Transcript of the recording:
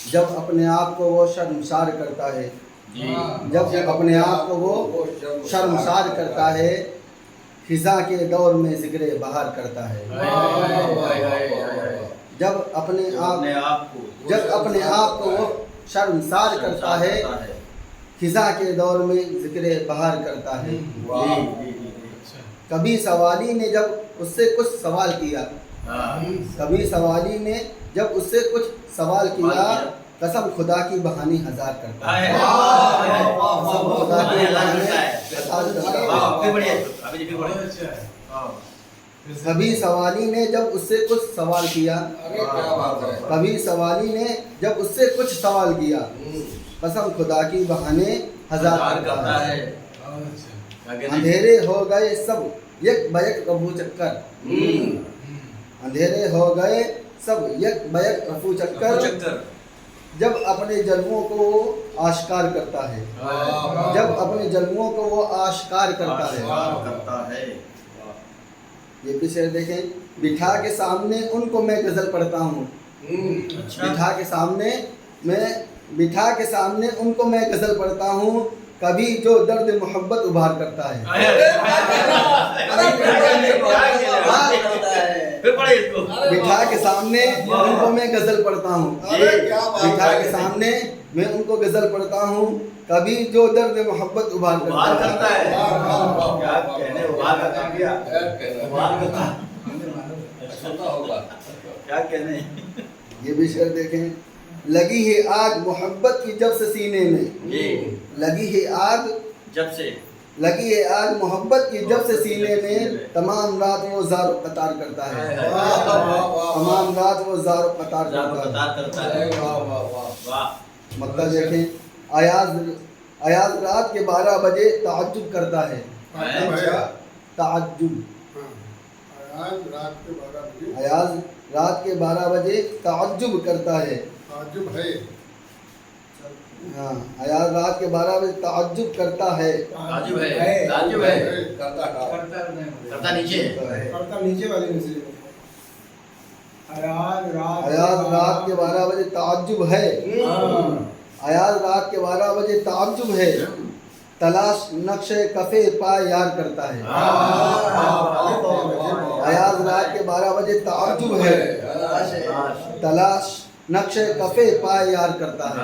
جب اپنے آپ کو وہ شرمسار کرتا ہے، جب اپنے آپ کو وہ شرمسار کرتا ہے، خزاں کے دور میں ذکر بہار کرتا ہے۔ جب اپنے آپ کو وہ شرمسار کرتا ہے، خزاں کے دور میں ذکر بہار کرتا ہے۔ کبھی سوالی نے جب اس سے کچھ سوال کیا، کبھی سوالی نے جب اس سے کچھ سوال کیا، قسم خدا کی بہانی ہزار کرتا ہے۔ قسم خدا کی بہانی ہزار کرتا ہے۔ کبھی سوالی نے جب اس سے کچھ سوال کیا، کبھی سوالی نے جب اس سے کچھ سوال کیا، قسم خدا کی بہانے ہزار کرتا ہے۔ اندھیرے ہو گئے سب یک بیک رفو چکر، اندھیرے ہو گئے سب یک بیک رفو چکر، جب اپنے جلووں کو وہ آشکار کرتا ہے، جب اپنے جلووں کو وہ آشکار کرتا ہے۔ یہ بھی شعر دیکھیں، بٹھا کے سامنے ان کو میں غزل پڑھتا ہوں، بٹھا کے سامنے ان کو میں غزل پڑھتا ہوں، کبھی جو درد محبت ابھار کرتا ہے۔ بٹھا کے سامنے ان کو میں غزل پڑھتا ہوں، بٹھا کے سامنے میں ان کو غزل پڑھتا ہوں، کبھی جو درد محبت ابھار کرتا ہے۔ یہ بھی شعر دیکھیں، لگی ہے آگ محبت کی جب سے سینے میں، لگی ہے آگ محبت کی جب سے سینے میں، تمام رات وہ زار و قطار کرتا ہے، تمام رات وہ زار و قطار کرتا ہے۔ مطلب دیکھیں، ایاز رات کے 12 بجے تعجب کرتا ہے، تعجب، ایاز رات کے 12 بجے تعجب کرتا ہے، ہاں، ایاز رات کے 12 بجے تعجب کرتا ہے، ایاز رات کے 12 بجے تعجب ہے، ایاز رات کے 12 بجے تعجب ہے، تلاش نقش کفے پائے یار کرتا ہے۔ ایاز رات کے 12 بجے تعجب ہے، تلاش نقش کفے پائے یار کرتا ہے۔